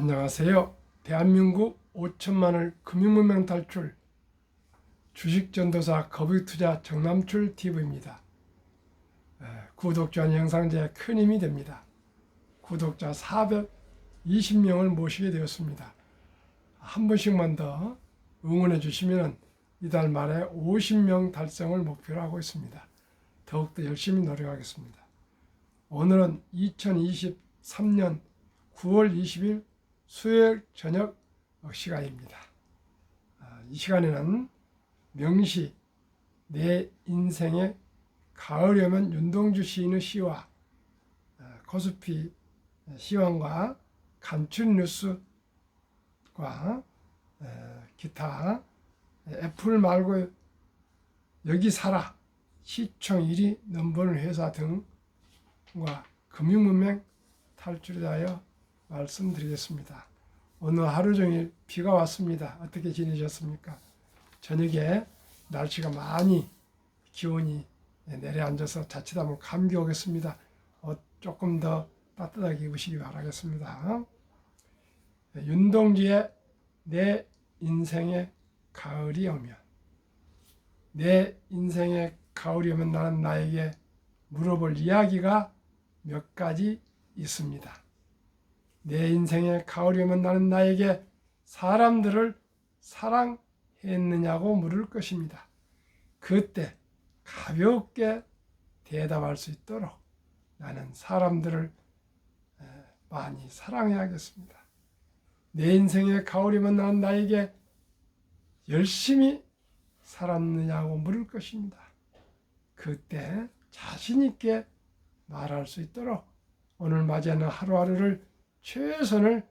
안녕하세요. 대한민국 5천만을 금융문명 탈출 주식전도사 거북이투자 정남출 TV입니다. 구독자 영상제에 큰 힘이 됩니다. 구독자 420명을 모시게 되었습니다. 한 번씩만 더 응원해 주시면 이달 말에 50명 달성을 목표로 하고 있습니다. 더욱더 열심히 노력하겠습니다. 오늘은 2023년 9월 20일 수요일 저녁 시간입니다. 이 시간에는 명시 내 인생의 가을이 오면 윤동주 시인의 시와 코스피 시황과 간추린 뉴스과 기타 애플 말고 여기 살아 시총 1위 넘버는 회사 등과 금융문명 탈출에 대하여 말씀드리겠습니다. 오늘 하루 종일 비가 왔습니다. 어떻게 지내셨습니까? 저녁에 날씨가 많이 기온이 내려앉아서 자칫하면 감기 오겠습니다. 조금 더 따뜻하게 입으시기 바라겠습니다. 윤동주의 내 인생의 가을이 오면, 내 인생의 가을이 오면 나는 나에게 물어볼 이야기가 몇 가지 있습니다. 내 인생의 가을이 오면 나는 나에게 사람들을 사랑했느냐고 물을 것입니다. 그때 가볍게 대답할 수 있도록 나는 사람들을 많이 사랑해야겠습니다. 내 인생의 가을이 오면 나는 나에게 열심히 살았느냐고 물을 것입니다. 그때 자신 있게 말할 수 있도록 오늘 맞이하는 하루하루를 최선을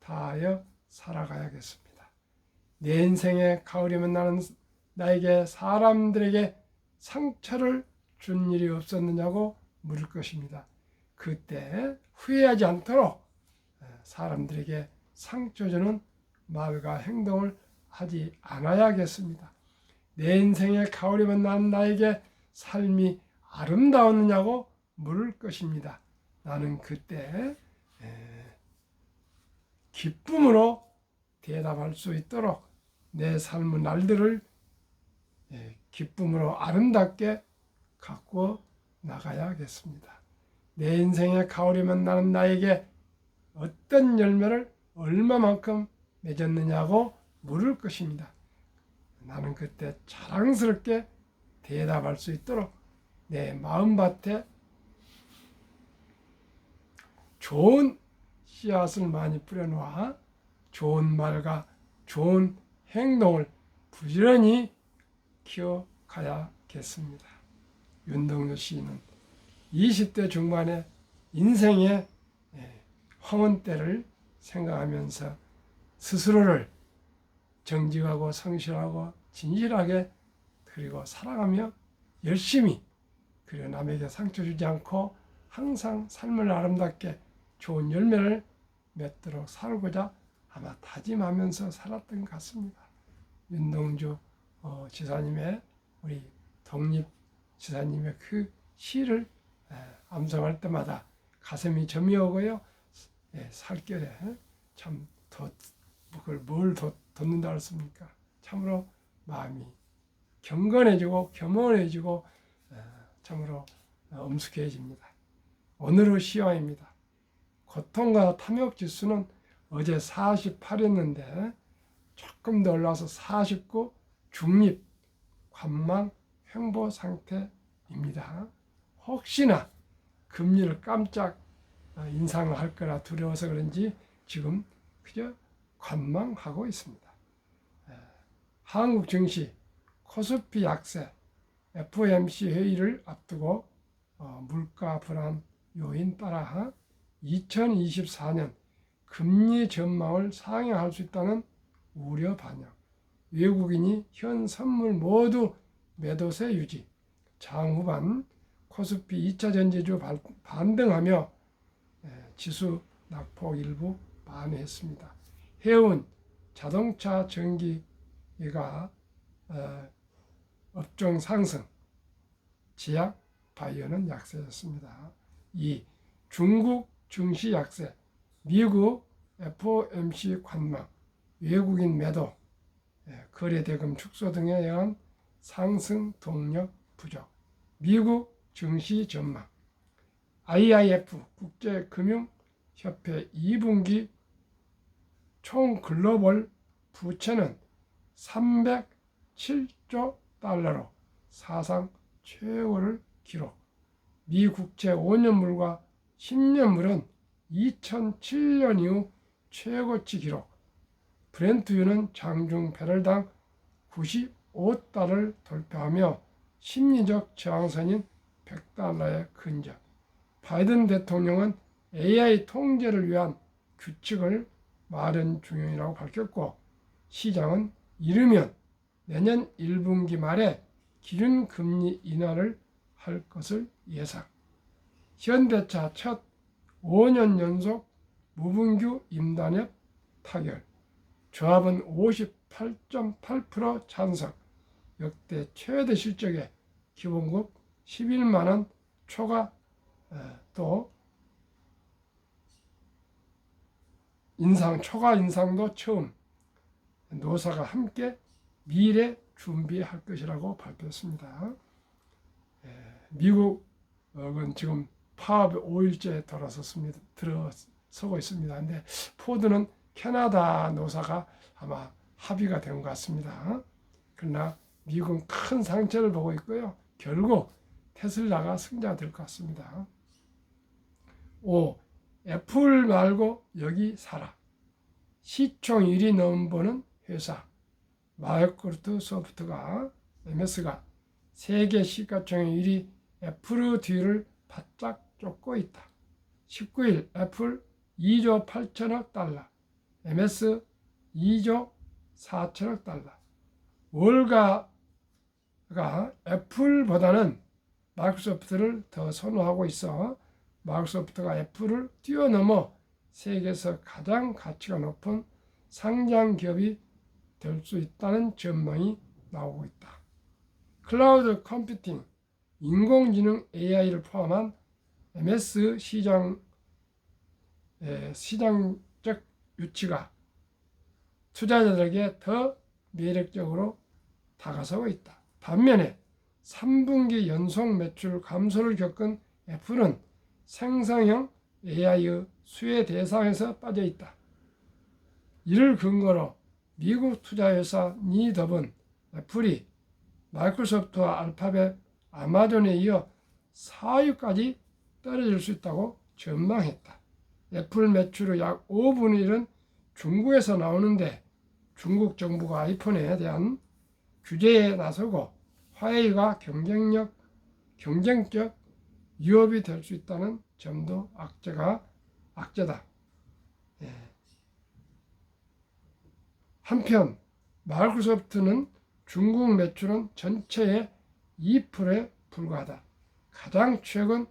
다하여 살아가야겠습니다. 내 인생의 가을이면 나는 나에게 사람들에게 상처를 준 일이 없었느냐고 물을 것입니다. 그때 후회하지 않도록 사람들에게 상처 주는 말과 행동을 하지 않아야겠습니다. 내 인생의 가을이면 나는 나에게 삶이 아름다웠느냐고 물을 것입니다. 나는 그때 기쁨으로 대답할 수 있도록 내 삶의 날들을 기쁨으로 아름답게 갖고 나가야겠습니다. 내 인생의 가을이면 나는 나에게 어떤 열매를 얼마만큼 맺었느냐고 물을 것입니다. 나는 그때 자랑스럽게 대답할 수 있도록 내 마음밭에 좋은 씨앗을 많이 뿌려놓아 좋은 말과 좋은 행동을 부지런히 키워가야겠습니다. 윤동주 시인은 20대 중반의 인생의 황혼 때를 생각하면서 스스로를 정직하고 성실하고 진실하게 그리고 사랑하며 열심히 그리고 남에게 상처 주지 않고 항상 삶을 아름답게 좋은 열매를 맺도록 살고자 아마 다짐하면서 살았던 것 같습니다. 윤동주 지사님의 우리 독립 지사님의 그 시를 암송할 때마다 가슴이 점이 오고요. 살결에 참 그걸 뭘 돋는다 했습니까? 참으로 마음이 경건해지고 겸허해지고 참으로 엄숙해집니다. 오늘의 시황입니다. 고통과 탐욕 지수는 어제 48였는데 조금 더 올라와서 49 중립 관망 횡보 상태입니다. 혹시나 금리를 깜짝 인상을 할 거라 두려워서 그런지 지금 그저 관망하고 있습니다. 한국 증시 코스피 약세 FOMC 회의를 앞두고 물가 불안 요인 따라 2024년 금리 전망을 상향할 수 있다는 우려 반영, 외국인이 현 선물 모두 매도세 유지, 장후반 코스피 2차 전지주 반등하며 지수 낙폭 일부 만회했습니다. 해운, 자동차, 전기가 업종 상승, 제약, 바이오는 약세였습니다. 2. 중국 증시 약세, 미국 FOMC 관망, 외국인 매도, 거래대금 축소 등에 의한 상승 동력 부족, 미국 증시 전망, IIF 국제금융협회 2분기 총 글로벌 부채는 307조 달러로 사상 최고를 기록. 미 국채 5년물과 10년물은 2007년 이후 최고치 기록. 브렌트유는 장중 배럴당 95달러를 돌파하며 심리적 저항선인 100달러에 근접. 바이든 대통령은 AI 통제를 위한 규칙을 마련 중이라고 밝혔고, 시장은 이르면 내년 1분기 말에 기준금리 인하를 할 것을 예상. 현대차 첫 5년 연속 무분규 임단협 타결. 조합은 58.8% 찬성. 역대 최대 실적에 기본급 11만원 초과, 또 초과 인상도 처음. 노사가 함께 미래 준비할 것이라고 발표했습니다. 미국은 지금 파업 5일째 들어서고 있습니다. 근데 포드는 캐나다 노사가 아마 합의가 된 것 같습니다. 그러나 미국은 큰 상처를 보고 있고요. 결국 테슬라가 승자가 될 것 같습니다. 5. 애플 말고 여기 사라. 시총 1위 넘버는 회사. 마이크로소프트가 MS가 세계 시가총액 1위 애플의 뒤를 바짝 쫓고 있다. 19일 애플 2조 8천억 달러, MS 2조 4천억 달러. 월가가 애플보다는 마이크로소프트를 더 선호하고 있어 마이크로소프트가 애플을 뛰어넘어 세계에서 가장 가치가 높은 상장 기업이 될 수 있다는 전망이 나오고 있다. 클라우드 컴퓨팅, 인공지능 AI를 포함한 MS 시장적 유치가 투자자들에게 더 매력적으로 다가서고 있다. 반면에 3분기 연속 매출 감소를 겪은 애플은 생성형 AI의 수혜 대상에서 빠져 있다. 이를 근거로 미국 투자회사 니덥은 애플이 마이크로소프트와 알파벳, 아마존에 이어 4위까지 떨어질 수 있다고 전망했다. 애플 매출의 약 5분의 1은 중국에서 나오는데 중국 정부가 아이폰에 대한 규제에 나서고 화웨이가 경쟁적 위협이 될 수 있다는 점도 악재다. 한편 마이크로소프트는 중국 매출은 전체의 2%에 불과하다. 가장 최근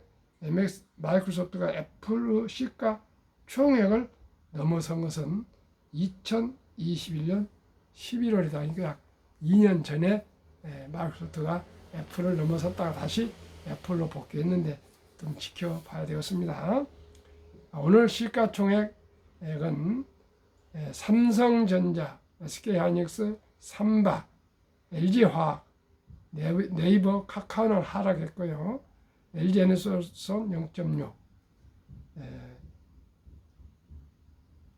마이크로소프트가 애플의 시가 총액을 넘어선 것은 2021년 11월이다. 그러니까 약 2년 전에 마이크로소프트가 애플을 넘어섰다가 다시 애플로 복귀했는데 좀 지켜봐야 되겠습니다. 오늘 시가총액은 삼성전자, SK하이닉스, 삼바, LG화학, 네이버, 카카오는 하락했고요. LG에너지솔루션 0.6,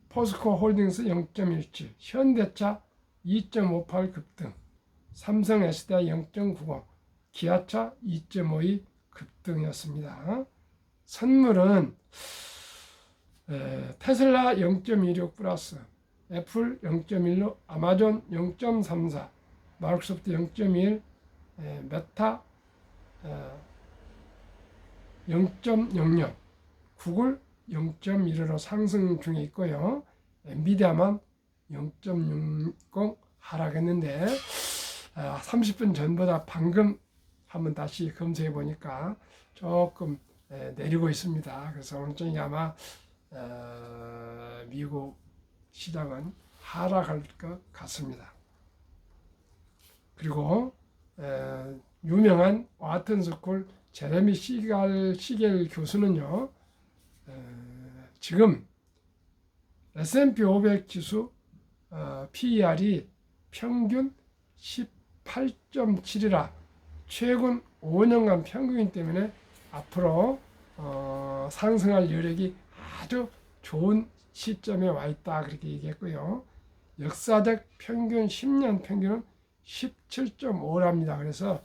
포스코홀딩스 0.17, 현대차 2.58 급등, 삼성 SDI 0.90, 기아차 2.52 급등이었습니다. 선물은 테슬라 0.26 플러스, 애플 0.16, 아마존 0.34, 마이크로소프트 0.21, 메타 0.00, 구글 0.15로 상승 중에 있고요. 엔비디아만 0.60 하락했는데 30분 전보다 방금 한번 다시 검색해 보니까 조금 내리고 있습니다. 그래서 오늘 저녁에 아마 미국 시장은 하락할 것 같습니다. 그리고 유명한 와튼스쿨 제레미 시겔 교수는요, 지금 S&P 500 지수 PER이 평균 18.7이라 최근 5년간 평균이기 때문에 앞으로 상승할 여력이 아주 좋은 시점에 와 있다 그렇게 얘기했고요. 역사적 평균 10년 평균은 17.5랍니다. 그래서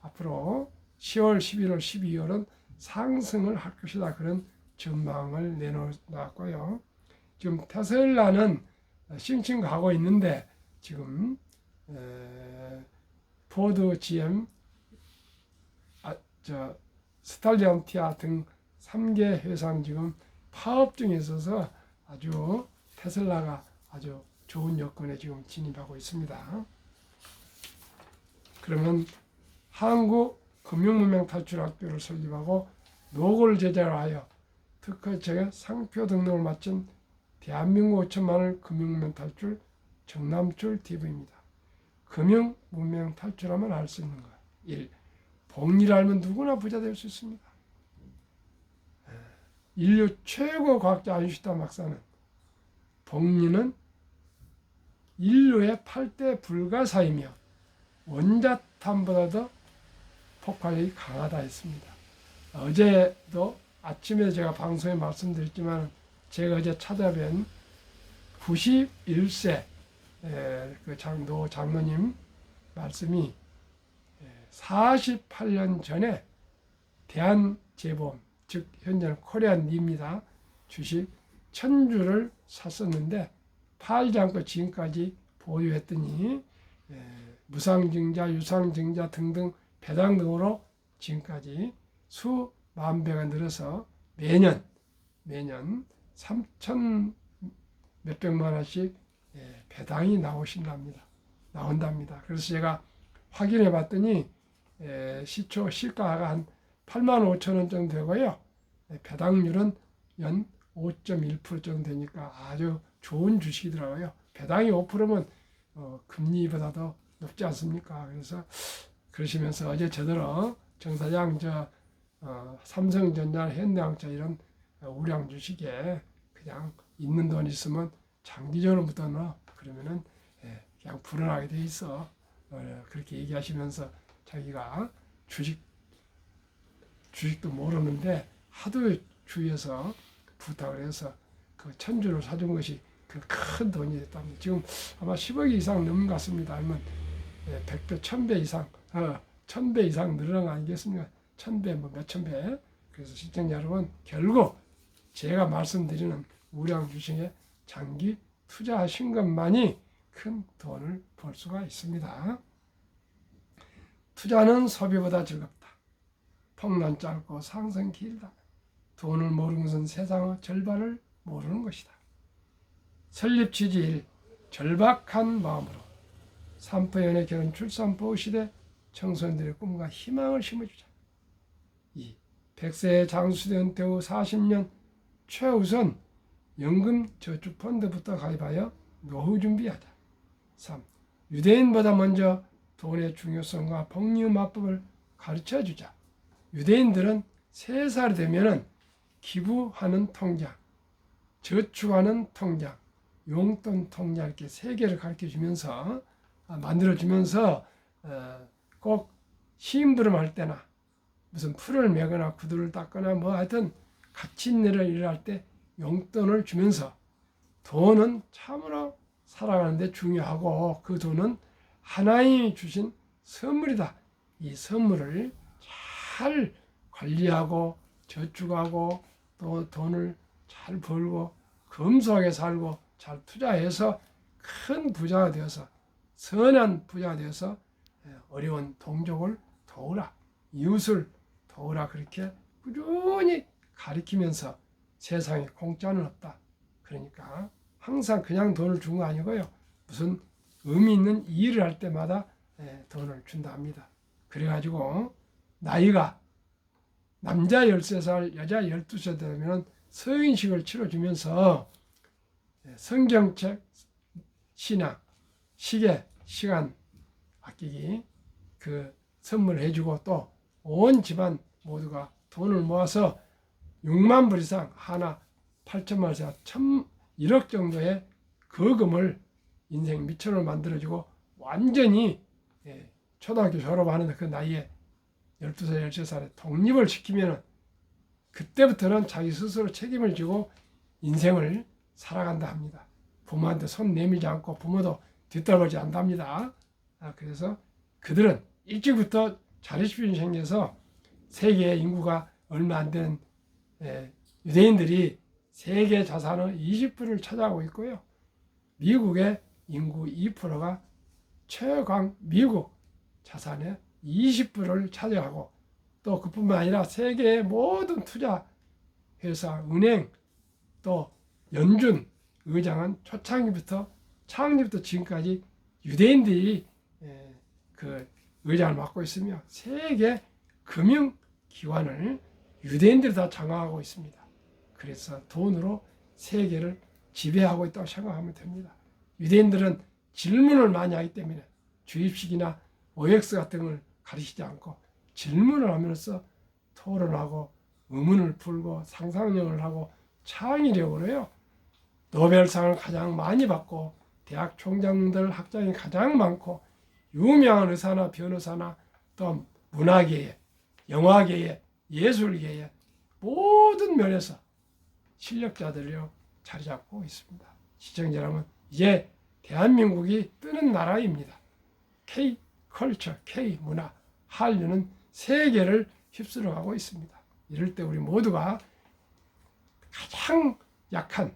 앞으로 10월, 11월, 12월은 상승을 할 것이다 그런 전망을 내놓았고요. 지금 테슬라는 싱싱 가고 있는데 지금 포드, GM, 스탈리언티아 등 3개 회사는 지금 파업 중에 있어서 아주 테슬라가 아주 좋은 여건에 지금 진입하고 있습니다. 그러면 한국금융문명탈출학교를 설립하고 노고를 제자로 하여 특허청에 상표 등록을 마친 대한민국 5천만을 금융문명 탈출 정남출 TV입니다. 금융문명 탈출하면 알 수 있는 것. 1. 복리를 알면 누구나 부자 될 수 있습니다. 인류 최고 과학자 아인슈타인 박사는 복리는 인류의 8대 불가사이며 원자탄보다도 폭발력이 강하다 했습니다. 어제도 아침에 제가 방송에 말씀드렸지만 제가 어제 찾아뵌 91세 노 장로님 말씀이 48년 전에 대한재보험, 즉 현재는 코리안리입니다. 주식 1000주를 샀었는데 팔지 않고 지금까지 보유했더니 무상증자, 유상증자 등등 배당 등으로 지금까지 수만 배가 늘어서 매년 3천 몇백만 원씩 배당이 나온답니다. 그래서 제가 확인해 봤더니 시가가 한 8만 5천 원 정도 되고요. 배당률은 연 5.1% 정도 되니까 아주 좋은 주식이더라고요. 배당이 5%면 금리보다도 높지 않습니까? 그래서 그러시면서 어제 저더러 정사장 삼성전자, 현대항차 이런 우량 주식에 그냥 있는 돈 있으면 장기적으로 묻어넣어. 그러면은 그냥 불어나게 돼 있어. 그렇게 얘기하시면서 자기가 주식도 모르는데 하도 주위에서 부탁을 해서 그 1000주를 사준 것이 그 큰 돈이 됐답니다. 지금 아마 10억 이상 넘은 것 같습니다. 아니면 100배, 1000배 이상, 1000배 이상 늘어난 거 아니겠습니까? 1000배, 뭐 몇천 배. 그래서 시청자 여러분, 결국 제가 말씀드리는 우량 주식에 장기 투자하신 것만이 큰 돈을 벌 수가 있습니다. 투자는 소비보다 즐겁다. 폭락 짧고 상승 길다. 돈을 모르는 것은 세상의 절반을 모르는 것이다. 설립 취지 1. 절박한 마음으로 산포연애 결혼 출산보 시대 청소년들의 꿈과 희망을 심어주자. 2. 100세의 장수대 은퇴 후 40년 최우선 연금 저축펀드부터 가입하여 노후 준비하자. 3. 유대인보다 먼저 돈의 중요성과 복리 마법을 가르쳐주자. 유대인들은 3살이 되면 기부하는 통장, 저축하는 통장, 용돈 통장 이렇게 3개를 가르쳐주면서 만들어주면서 꼭 심부름할 때나 무슨 풀을 매거나 구두를 닦거나 뭐 하여튼 같이 일을 할 때 용돈을 주면서 돈은 참으로 살아가는데 중요하고 그 돈은 하나님이 주신 선물이다. 이 선물을 잘 관리하고 저축하고 또 돈을 잘 벌고 검소하게 살고 잘 투자해서 큰 부자가 되어서 선한 부자가 되어서 어려운 동족을 도우라, 이웃을 도우라 그렇게 꾸준히 가르치면서 세상에 공짜는 없다. 그러니까 항상 그냥 돈을 준 거 아니고요. 무슨 의미 있는 일을 할 때마다 돈을 준다 합니다. 그래가지고 나이가 남자 13살, 여자 12살 되면 서인식을 치러주면서 성경책, 신앙, 시계, 시간 아끼기 그 선물을 해주고 또 온 집안 모두가 돈을 모아서 6만 불 이상 하나 8천만 원 이상 1억 정도의 거금을 인생 미천을 만들어주고 완전히 초등학교 졸업하는 그 나이에 12살, 13살에 독립을 시키면 그때부터는 자기 스스로 책임을 지고 인생을 살아간다 합니다. 부모한테 손 내밀지 않고 부모도 뒤따라오지 않답니다. 그래서 그들은 일찍부터 자립심이 생겨서 세계 인구가 얼마 안 되는 유대인들이 세계 자산의 20%를 차지하고 있고요. 미국의 인구 2%가 최강 미국 자산의 20%를 차지하고 또 그뿐만 아니라 세계의 모든 투자 회사, 은행, 또 연준 의장은 초창기부터 창립부터 지금까지 유대인들이 그 의장을 맡고 있으며 세계 금융기관을 유대인들이 다 장악하고 있습니다. 그래서 돈으로 세계를 지배하고 있다고 생각하면 됩니다. 유대인들은 질문을 많이 하기 때문에 주입식이나 OX 같은 걸 가르치지 않고 질문을 하면서 토론하고 의문을 풀고 상상력을 하고 창의력을 해요. 노벨상을 가장 많이 받고 대학 총장들 학장이 가장 많고 유명한 의사나 변호사나 또 문화계에 영화계에 예술계에 모든 면에서 실력자들이 자리 잡고 있습니다. 시청자 여러분, 이제 대한민국이 뜨는 나라입니다. K-컬처, K-문화, 한류는 세계를 휩쓸어 가고 있습니다. 이럴 때 우리 모두가 가장 약한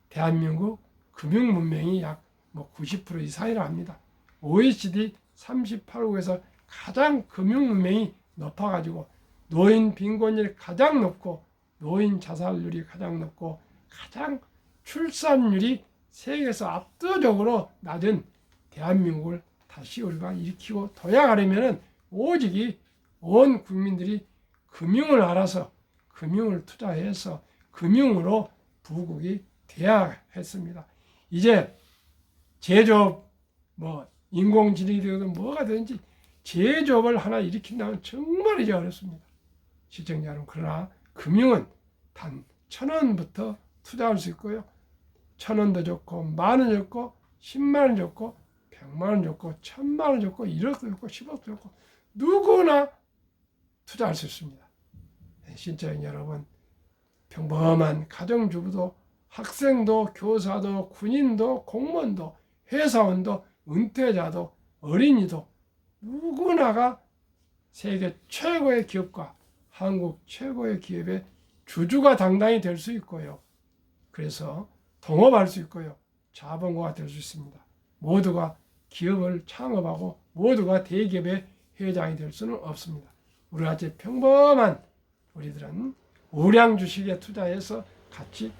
대한민국 금융 문명이 약 90% 이상이라 합니다. OECD 38국에서 가장 금융 문명이 높아가지고 노인 빈곤율이 가장 높고 노인 자살률이 가장 높고 가장 출산율이 세계에서 압도적으로 낮은 대한민국을 다시 우리가 일으키고 도약하려면 오직 온 국민들이 금융을 알아서 금융을 투자해서 금융으로 부국이 돼야 했습니다. 이제 제조업, 인공지능이 되든 뭐가 되든지 제조업을 하나 일으킨다면 정말 이제 어렵습니다. 시청자 여러분, 그러나 금융은 단 1,000원부터 투자할 수 있고요. 1,000원도 좋고, 10,000원 좋고, 10만원 좋고, 100만원 좋고, 1,000만원 좋고, 1억도 좋고, 10억도 좋고, 누구나 투자할 수 있습니다. 시청자 여러분, 평범한 가정주부도 학생도 교사도 군인도 공무원도 회사원도 은퇴자도 어린이도 누구나가 세계 최고의 기업과 한국 최고의 기업의 주주가 당당히 될 수 있고요. 그래서 동업할 수 있고요. 자본가가 될 수 있습니다. 모두가 기업을 창업하고 모두가 대기업의 회장이 될 수는 없습니다. 우리같이 평범한 우리들은 우량 주식에 투자해서 같이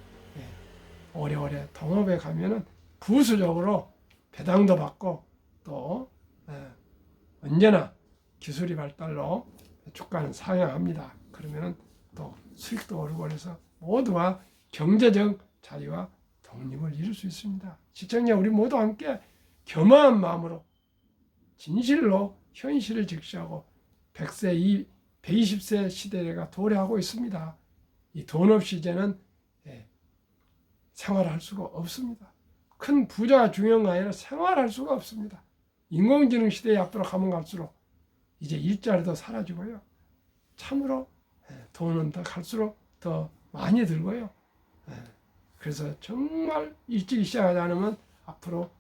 오래오래 동업에 가면은 부수적으로 배당도 받고 또 언제나 기술이 발달로 주가는 상향합니다. 그러면은 또 수익도 오르고 해서 모두가 경제적 자유와 독립을 이룰 수 있습니다. 시청자 우리 모두 함께 겸허한 마음으로 진실로 현실을 직시하고 100세, 120세 시대가 도래하고 있습니다. 이 돈 없이 이제는 생활할 수가 없습니다. 큰 부자가 중요한 거 아니라 생활할 수가 없습니다. 인공지능 시대에 앞으로 가면 갈수록 이제 일자리도 사라지고요. 참으로 돈은 더 갈수록 더 많이 들고요. 그래서 정말 일찍 시작하지 않으면 앞으로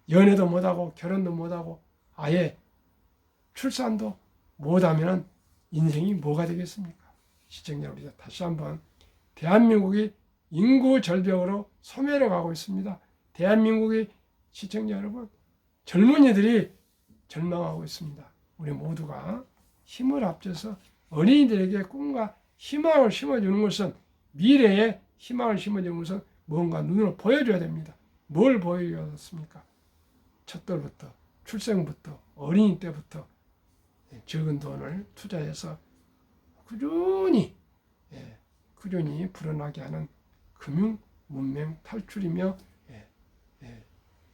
연애도 못하고 결혼도 못하고 아예 출산도 못하면 인생이 뭐가 되겠습니까? 시청자 우리 다시 한번 대한민국이 인구 절벽으로 소멸해 가고 있습니다. 대한민국의 시청자 여러분, 젊은이들이 절망하고 있습니다. 우리 모두가 힘을 합쳐서 어린이들에게 꿈과 희망을 심어주는 것은 미래에 희망을 심어주는 것은 뭔가 눈으로 보여줘야 됩니다. 뭘 보여줬습니까? 첫돌부터 출생부터 어린이 때부터 적은 돈을 투자해서 꾸준히 불어나게 하는 금융 문명 탈출이며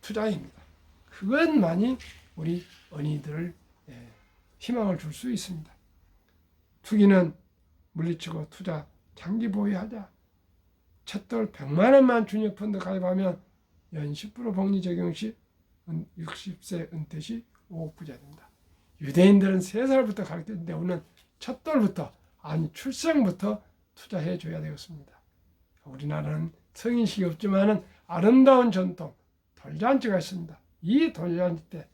투자입니다. 그것만이 우리 어린이들을 희망을 줄 수 있습니다. 투기는 물리치고 투자 장기 보유하자. 첫돌 100만 원만 준역 펀드 가입하면 연 10% 복리 적용 시 60세 은퇴 시 5억 부자 된다. 유대인들은 3살부터 가르쳤는데 우리는 첫돌부터 아니 출생부터 투자해 줘야 되겠습니다. 우리나라는 성인식이 없지만은 아름다운 전통 돌잔치가 있습니다. 이 돌잔치 때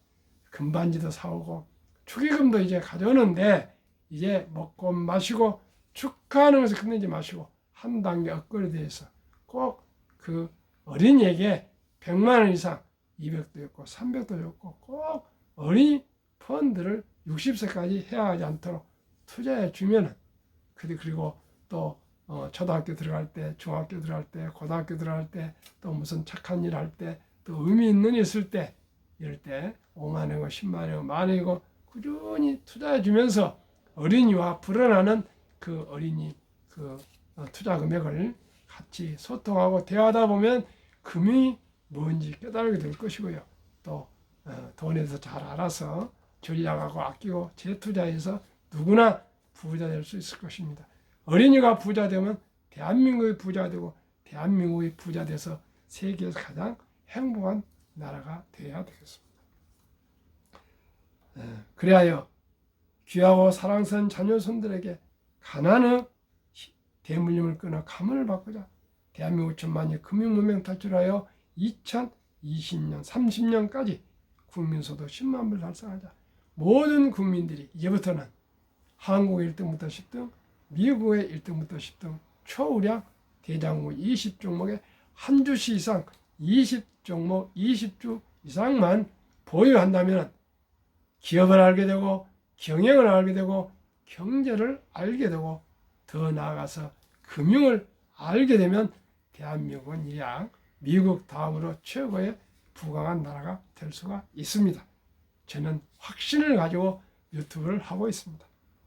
금반지도 사오고 축의금도 이제 가져오는데 이제 먹고 마시고 축하하는 것을 끝내지 마시고 한 단계 업그레이드해서 꼭 그 어린이에게 100만 원 이상 200도 줬고 300도 줬고 꼭 어린이 펀드를 60세까지 해야 하지 않도록 투자해 주면은 그리고 또 초등학교 들어갈 때, 중학교 들어갈 때, 고등학교 들어갈 때, 또 무슨 착한 일 할 때, 또 의미 있는 일 있을 때, 이럴 때 5만 원이고 10만 원이고 만 원이고 꾸준히 투자해 주면서 어린이와 불어나는 그 어린이 그 투자 금액을 같이 소통하고 대화하다 보면 금이 뭔지 깨달게 될 것이고요. 또 돈에 대해서 잘 알아서 전략하고 아끼고 재투자해서 누구나 부자 될 수 있을 것입니다. 어린이가 부자 되면 대한민국이 부자 되고 대한민국이 부자 돼서 세계에서 가장 행복한 나라가 되어야 되겠습니다. 그리하여 귀하고 사랑스러운 자녀손들에게 가난의 대물림을 끊어 가문을 바꾸자. 대한민국 천만이 금융문명 탈출하여 2020년, 30년까지 국민소득 10만 불 달성하자. 모든 국민들이 이제부터는 한국의 1등부터 10등, 미국의 1등부터 10등, 초우량 대장국 20종목에 한 주씩 이상 20종목 20주 이상만 보유한다면 기업을 알게 되고 경영을 알게 되고 경제를 알게 되고 더 나아가서 금융을 알게 되면 대한민국은 이양 미국 다음으로 최고의 부강한 나라가 될 수가 있습니다. 저는 확신을 가지고 유튜브를 하고 있습니다.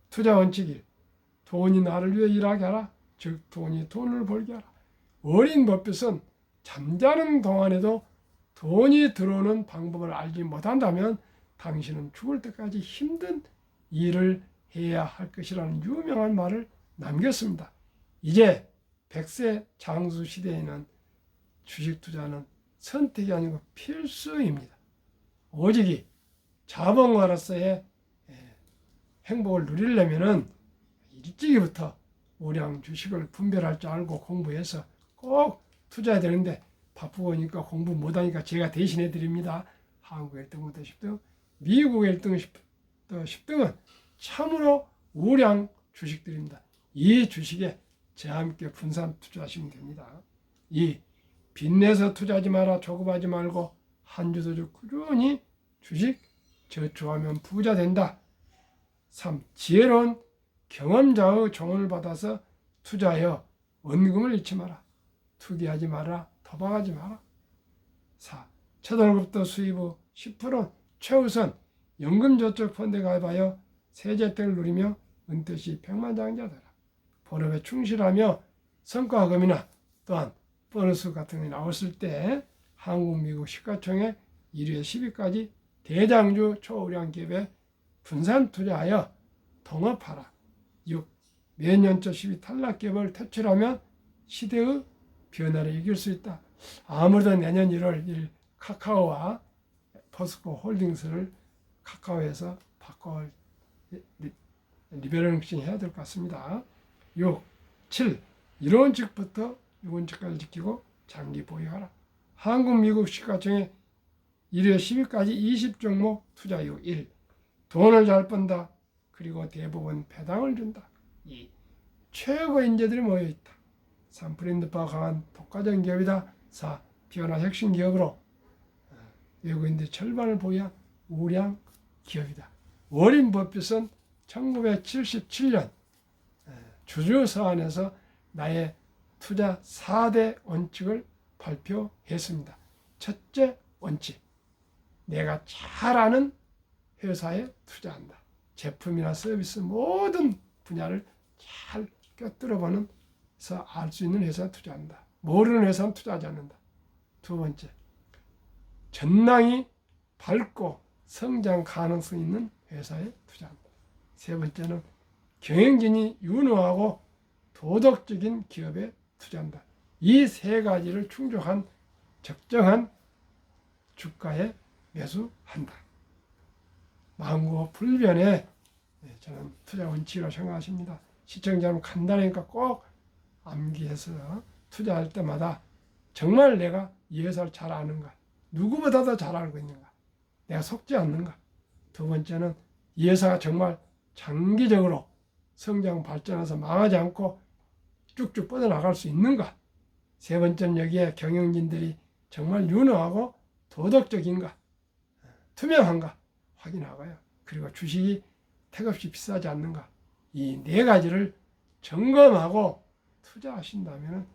투자 원칙 1. 돈이 나를 위해 일하게 하라. 즉 돈이 돈을 벌게 하라. 어린 버핏은 잠자는 동안에도 돈이 들어오는 방법을 알지 못한다면 당신은 죽을 때까지 힘든 일을 해야 할 것이라는 유명한 말을 남겼습니다. 이제 100세 장수 시대에는 주식 투자는 선택이 아니고 필수입니다. 오직이 자본가로서의 행복을 누리려면은 일찍이부터 우량 주식을 분별할 줄 알고 공부해서 꼭 투자해야 되는데 바쁘니까 공부 못하니까 제가 대신해 드립니다. 한국 1등부터 10등, 미국 1등 10등은 참으로 우량 주식들입니다. 이 주식에 저와 함께 분산 투자하시면 됩니다. 2. 빚내서 투자하지 마라. 조급하지 말고 한 주 두 주 꾸준히 주식 저축하면 부자 된다. 3. 지혜로운 경험자의 조언을 받아서 투자하여 원금을 잃지 마라. 투기하지 마라. 도박하지 마라. 4. 첫 월급도 수입 후 10% 최우선 연금저축펀드에 가입하여 세제혜택을 누리며 은퇴 시 백만장자 되라. 본업에 충실하며 성과금이나 또한 보너스 같은 게 나왔을 때 한국, 미국 시가총액 1위에 10위까지 대장주 초우량 기업에 분산 투자하여 동업하라. 6. 몇 년째 10위 탈락 기업을 퇴출하면 시대의 변화를 이길 수 있다. 아무래도 내년 1월 1일 카카오와 포스코 홀딩스를 카카오에서 바꿔 리베럴링 해야 될 것 같습니다. 6. 7. 이론칙부터 유원칙까지 지키고 장기 보유하라. 한국, 미국 시가총액 1회 10위까지 20종목 투자 이후 1. 돈을 잘 번다. 그리고 대부분 배당을 준다. 2. 최고 인재들이 모여있다. 3. 브랜드化강한 독과적인 기업이다. 4. 변화 혁신 기업으로 외국인들 절반을 보유한 우량 기업이다. 워린 버핏은 1977년 주주 서한에서 나의 투자 4대 원칙을 발표했습니다. 첫째 원칙, 내가 잘 아는 회사에 투자한다. 제품이나 서비스 모든 분야를 잘 꿰뚫어보는 서 알 수 있는 회사에 투자한다. 모르는 회사는 투자하지 않는다. 두 번째, 전망이 밝고 성장 가능성 있는 회사에 투자한다. 세 번째는 경영진이 유능하고 도덕적인 기업에 투자한다. 이 세 가지를 충족한 적정한 주가에 매수한다. 만고 불변의 저는 투자 원칙이라고 생각하십니다. 시청자는 간단하니까 꼭 암기해서 투자할 때마다 정말 내가 이 회사를 잘 아는가, 누구보다도 잘 알고 있는가, 내가 속지 않는가. 두 번째는 이 회사가 정말 장기적으로 성장 발전해서 망하지 않고 쭉쭉 뻗어나갈 수 있는가. 세 번째는 여기에 경영진들이 정말 유능하고 도덕적인가, 투명한가 확인하고요. 그리고 주식이 택없이 비싸지 않는가. 이 네 가지를 점검하고 투자하신다면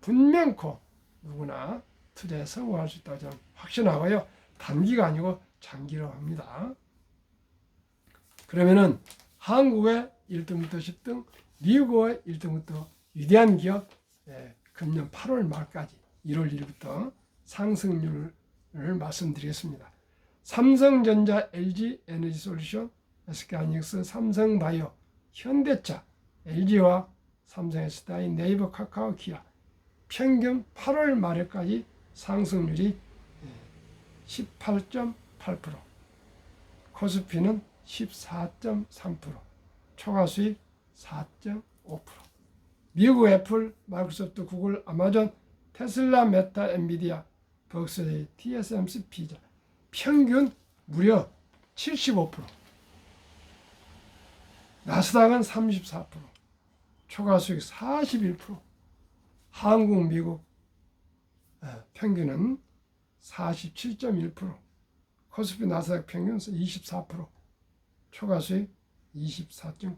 분명코 누구나 투자에 성공할 수 있다고 저는 확신하고요. 단기가 아니고 장기로 합니다. 그러면은 한국의 1등부터 10등, 미국의 1등부터 위대한 기업, 금년 8월 말까지 1월 1일부터 상승률을 말씀드리겠습니다. 삼성전자, LG 에너지솔루션, SK하이닉스, 삼성바이오, 현대차, LG와 삼성에스타이, 네이버, 카카오, 기아 평균 8월 말에까지 상승률이 18.8%, 코스피는 14.3%, 초과수익 4.5%. 미국 애플, 마이크로소프트, 구글, 아마존, 테슬라, 메타, 엔비디아, 벅스데이, TSMC, 피자 평균 무려 75%, 나스닥은 34%, 초과수익 41%, 한국, 미국 평균은 47.1%, 코스피 나스닥 평균 24%, 초과수익 24.9%.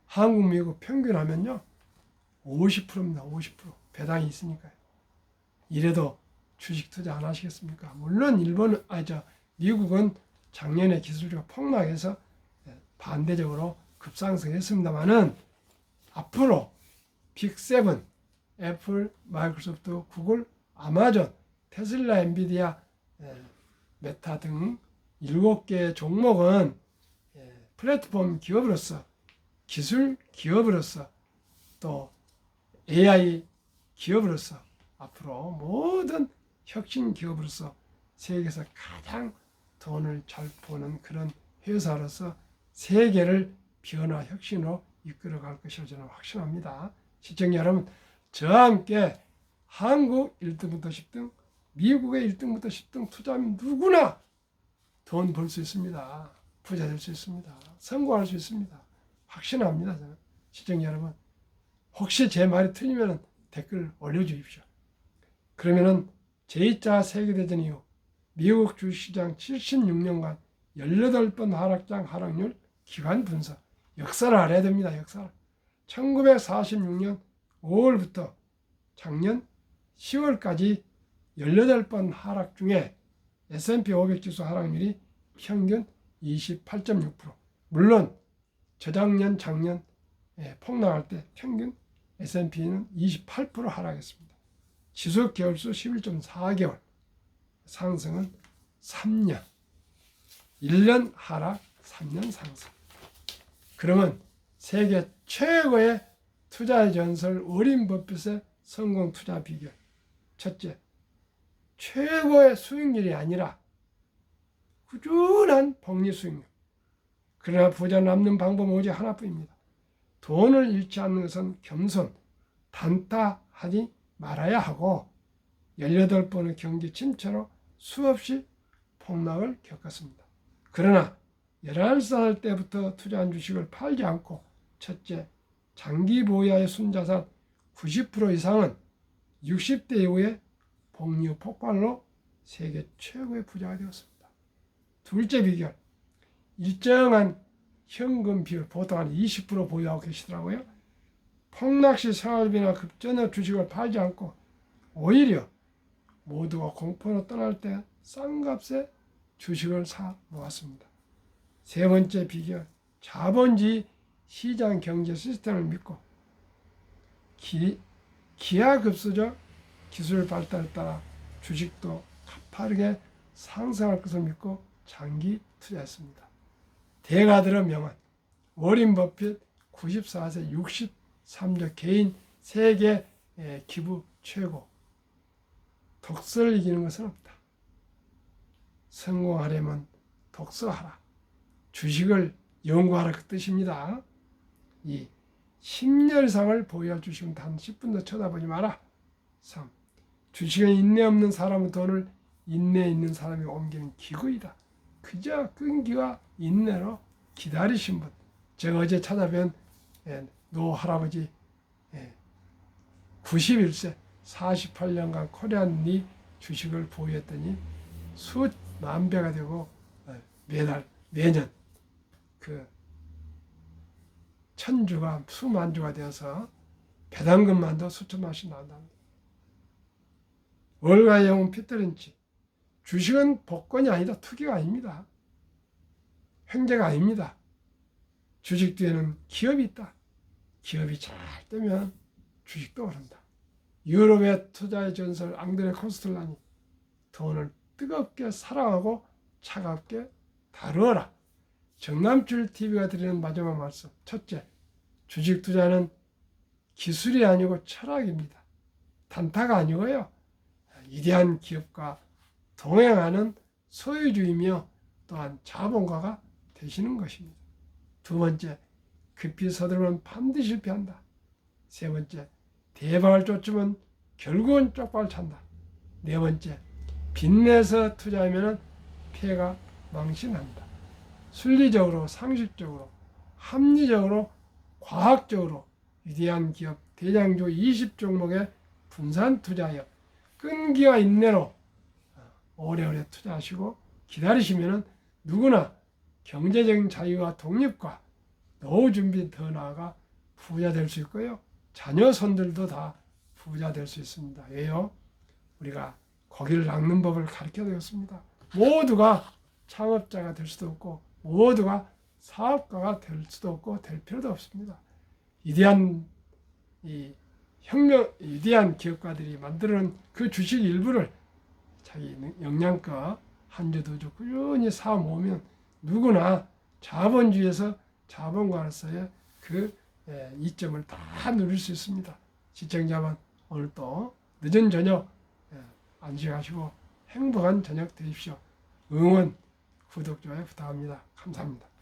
한국, 미국 평균 하면요 50%입니다. 50%. 배당이 있으니까요. 이래도 주식 투자 안 하시겠습니까? 물론 미국은 작년에 기술주가 폭락해서 반대적으로 급상승했습니다만은 앞으로 빅7, 애플, 마이크로소프트, 구글, 아마존, 테슬라, 엔비디아, 메타 등 7개의 종목은 플랫폼 기업으로서, 기술 기업으로서, 또 AI 기업으로서 앞으로 모든 혁신 기업으로서 세계에서 가장 돈을 잘 버는 그런 회사로서 세계를 변화 혁신으로 이끌어갈 것이라고 저는 확신합니다. 시청자 여러분, 저와 함께 한국 1등부터 10등, 미국의 1등부터 10등 투자하면 누구나 돈 벌 수 있습니다. 부자 될 수 있습니다. 성공할 수 있습니다. 확신합니다. 저는. 시청자 여러분, 혹시 제 말이 틀리면 댓글 올려주십시오. 그러면은 제2차 세계대전 이후 미국 주식시장 76년간 18번 하락장 하락률 기간 분석, 역사를 알아야 됩니다. 역사를. 1946년 5월부터 작년 10월까지 18번 하락 중에 S&P 500 지수 하락률이 평균 28.6%. 물론 저작년, 작년 폭락할 때 평균 S&P는 28% 하락했습니다. 지속 개월수 11.4개월, 상승은 3년, 1년 하락, 3년 상승. 그러면 세계 최고의 투자의 전설 워렌 버핏의 성공 투자 비결. 첫째, 최고의 수익률이 아니라 꾸준한 복리 수익률. 그러나 부자 남는 방법은 오직 하나뿐입니다. 돈을 잃지 않는 것은 겸손, 단타하지 말아야 하고 18번의 경기 침체로 수없이 폭락을 겪었습니다. 그러나 11살 때부터 투자한 주식을 팔지 않고 첫째, 장기 보유의 순자산 90% 이상은 60대 이후에 복리 폭발로 세계 최고의 부자가 되었습니다. 둘째 비결, 일정한 현금 비율, 보통 한 20% 보유하고 계시더라고요. 폭락시 생활비나 급전의 주식을 팔지 않고 오히려 모두가 공포로 떠날 때 싼 값에 주식을 사 모았습니다. 세 번째 비결, 자본주의 시장 경제 시스템을 믿고 기하급수적 기술 발달에 따라 주식도 가파르게 상승할 것을 믿고 장기 투자했습니다. 대가들의 명언, 워렌 버핏 94세 63조 개인 세계 기부 최고. 독서를 이기는 것은 없다. 성공하려면 독서하라. 주식을 연구하라 그 뜻입니다. 이 10년 이상을 보유할 주식은 단 10분도 쳐다보지 마라. 3. 주식은 인내 없는 사람은 돈을 인내 있는 사람이 옮기는 기구이다. 그저 끈기와 인내로 기다리신 분. 제가 어제 찾아뵌 노 할아버지 91세 48년간 코리안리 주식을 보유했더니 수만 배가 되고 매년 그 천주가 수만주가 되어서 배당금만도 수천만 원씩 나온답니다. 월가의 영혼 피터린치. 주식은 복권이 아니다. 투기가 아닙니다. 횡재가 아닙니다. 주식 뒤에는 기업이 있다. 기업이 잘 되면 주식도 오른다. 유럽의 투자의 전설 앙드레 코스텔라니 돈을 뜨겁게 사랑하고 차갑게 다루어라. 정남줄 TV가 드리는 마지막 말씀. 첫째, 주식 투자는 기술이 아니고 철학입니다. 단타가 아니고요. 위대한 기업과 동행하는 소유주이며 또한 자본가가 되시는 것입니다. 두 번째, 급히 서두르면 반드시 실패한다. 세 번째, 대박을 쫓으면 결국은 쪽박을 찬다. 네 번째, 빚내서 투자하면 폐가 망신한다. 순리적으로, 상식적으로, 합리적으로, 과학적으로 위대한 기업 대장주 20종목에 분산 투자하여 끈기와 인내로 오래오래 투자하시고 기다리시면 누구나 경제적인 자유와 독립과 노후 준비 더 나아가 부자 될 수 있고요. 자녀 손들도 다 부자 될 수 있습니다. 왜요? 우리가 고기를 낚는 법을 가르쳐 드렸습니다. 모두가 창업자가 될 수도 없고 모두가 사업가가 될 수도 없고 될 필요도 없습니다. 위대한 위대한 기업가들이 만드는 그 주식 일부를 자기 역량껏 한 주 두 주 꾸준히 사 모으면 누구나 자본주의에서 자본가로서의 그 이점을 다 누릴 수 있습니다. 시청자분 오늘 또 늦은 저녁 안식하시고 행복한 저녁 되십시오. 응원, 구독, 좋아요 부탁합니다. 감사합니다.